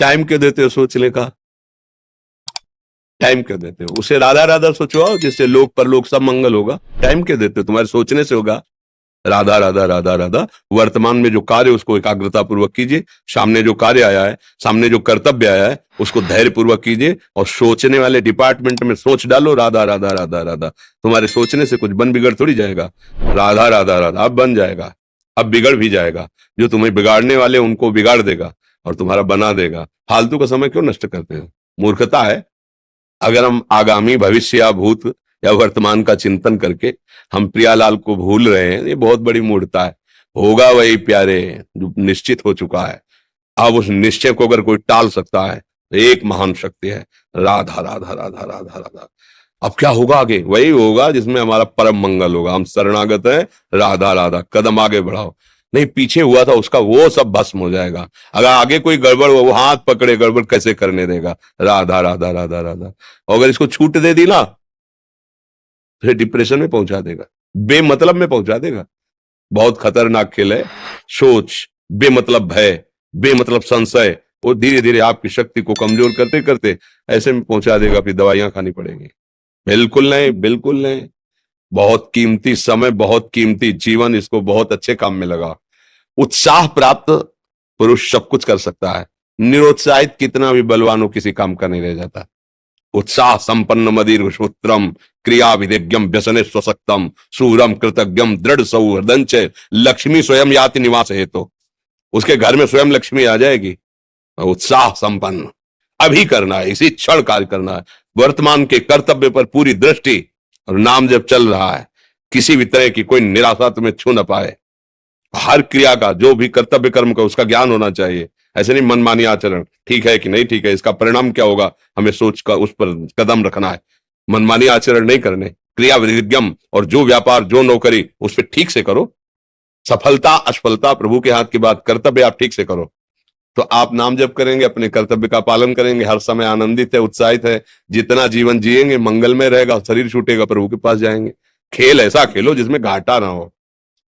Time क्यों देते हो सोचने का? टाइम क्यों देते हो? उसे राधा राधा सोचवाओ जिससे लोक परलोक सब मंगल होगा। टाइम क्यों देते हो? तुम्हारे सोचने से होगा। राधा राधा राधा राधा। वर्तमान में जो कार्य उसको एकाग्रता पूर्वक कीजिए। सामने जो कार्य आया है, सामने जो कर्तव्य आया है, उसको धैर्य पूर्वक कीजिए। और सोचने वाले डिपार्टमेंट में सोच डालो राधा राधा राधा राधा। तुम्हारे सोचने से कुछ बन बिगड़ थोड़ी जाएगा। राधा राधा राधा अब बन जाएगा, अब बिगड़ भी जाएगा। जो तुम्हें बिगाड़ने वाले उनको बिगाड़ देगा और तुम्हारा बना देगा। फालतू का समय क्यों नष्ट करते हो? मूर्खता है। अगर हम आगामी भविष्य या भूत या वर्तमान का चिंतन करके हम प्रियालाल को भूल रहे हैं, ये बहुत बड़ी मूर्खता है। होगा वही प्यारे जो निश्चित हो चुका है। अब उस निश्चय को अगर कोई टाल सकता है तो एक महान शक्ति है, राधा राधा राधा राधा राधा। अब क्या होगा? आगे वही होगा जिसमें हमारा परम मंगल होगा। हम शरणागत हैं, राधा राधा। कदम आगे बढ़ाओ। नहीं, पीछे हुआ था उसका वो सब भस्म हो जाएगा। अगर आगे कोई गड़बड़ हो, वो हाथ पकड़े गड़बड़ कैसे करने देगा? राधा राधा राधा राधा। और अगर इसको छूट दे दी ना, फिर डिप्रेशन में पहुंचा देगा, बेमतलब में पहुंचा देगा। बहुत खतरनाक खेल है सोच। बेमतलब भय, बेमतलब संशय, वो धीरे धीरे आपकी शक्ति को कमजोर करते करते ऐसे में पहुंचा देगा, फिर दवाइयां खानी पड़ेगी। बिल्कुल नहीं, बिल्कुल नहीं। बहुत कीमती समय, बहुत कीमती जीवन, इसको बहुत अच्छे काम में लगा। उत्साह प्राप्त पुरुष सब कुछ कर सकता है। निरुत्साहित कितना भी बलवान हो, किसी काम का नहीं रह जाता। उत्साह संपन्न मदीर सूत्रम क्रिया विधिज्ञम व्यसने स्वशक्तम सूरम कृतज्ञम दृढ़ सौहृदंच लक्ष्मी स्वयं याति निवास हेतु। उसके घर में स्वयं लक्ष्मी आ जाएगी। उत्साह संपन्न अभी करना है, इसी क्षण कार्य करना है। वर्तमान के कर्तव्य पर पूरी दृष्टि, और नाम जब चल रहा है, किसी भी तरह की कोई निराशा तुम्हें छू न पाए। हर क्रिया का, जो भी कर्तव्य कर्म का, उसका ज्ञान होना चाहिए। ऐसे नहीं मनमानी आचरण, ठीक है कि नहीं ठीक है, इसका परिणाम क्या होगा, हमें सोच कर उस पर कदम रखना है। मनमानी आचरण नहीं करने। क्रिया विधिज्ञम, और जो व्यापार जो नौकरी उस पर ठीक से करो। सफलता असफलता प्रभु के हाथ की बात, कर्तव्य आप ठीक से करो तो आप नाम जप करेंगे, अपने कर्तव्य का पालन करेंगे, हर समय आनंदित है, उत्साहित है। जितना जीवन जिएंगे मंगलमय रहेगा, शरीर छूटेगा प्रभु के पास जाएंगे। खेल ऐसा खेलो जिसमें घाटा ना हो।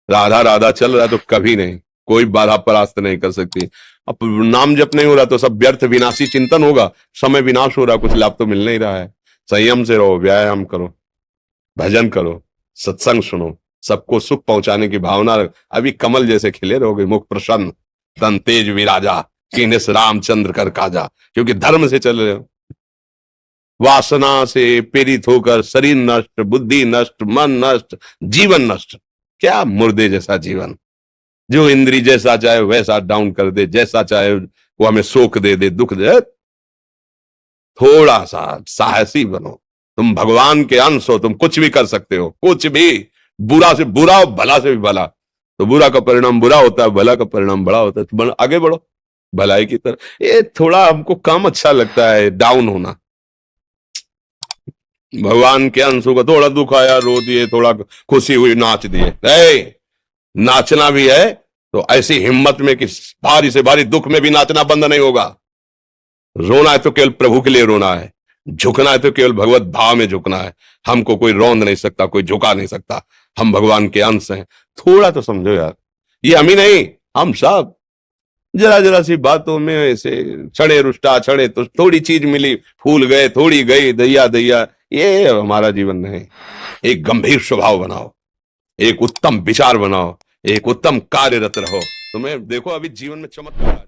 राधा राधा चल रहा है तो कभी नहीं, कोई बाधा परास्त नहीं कर सकती। अब नाम जप नहीं हो रहा तो सब व्यर्थ विनाशी चिंतन होगा। समय विनाश हो रहा, कुछ लाभ तो मिल नहीं रहा है। संयम से रहो, व्यायाम करो, भजन करो, सत्संग सुनो, सबको सुख पहुंचाने की भावना। अभी कमल जैसे खिले रहोगे, मुख प्रसन्न, तन तेज विराजा, कीनेस रामचंद्र कर काजा। क्योंकि धर्म से चल रहे हो। वासना से पीड़ित होकर शरीर नष्ट, बुद्धि नष्ट, मन नष्ट, जीवन नष्ट। क्या मुर्दे जैसा जीवन, जो इंद्री जैसा चाहे वैसा डाउन कर दे, जैसा चाहे वो हमें शोक दे दे, दुख दे। थोड़ा सा साहसी बनो। तुम भगवान के अंश हो, तुम कुछ भी कर सकते हो, कुछ भी। बुरा से बुरा और भला से भी भला। तो बुरा का परिणाम बुरा होता है, भला का परिणाम बड़ा होता है। तो आगे बढ़ो भलाई की तरफ। ये थोड़ा हमको कम अच्छा लगता है डाउन होना। भगवान के अंश का थोड़ा दुख आया रो दिए, थोड़ा खुशी हुई नाच दिए। नाचना भी है तो ऐसी हिम्मत में कि भारी से भारी दुख में भी नाचना बंद नहीं होगा। रोना है तो केवल प्रभु के लिए रोना है, झुकना है तो केवल भगवत भाव में झुकना है। हमको कोई रौंद नहीं सकता, कोई झुका नहीं सकता। हम भगवान के अंश हैं। थोड़ा तो समझो यार, ये हम ही नहीं, हम सब जरा जरा सी बातों में ऐसे छड़े रुष्टा छड़े तो थोड़ी चीज मिली, फूल गए, थोड़ी गई, दैया दैया। ये हमारा जीवन नहीं। एक गंभीर स्वभाव बनाओ, एक उत्तम विचार बनाओ, एक उत्तम कार्यरत रहो। तुम्हें देखो अभी जीवन में चमत्कार।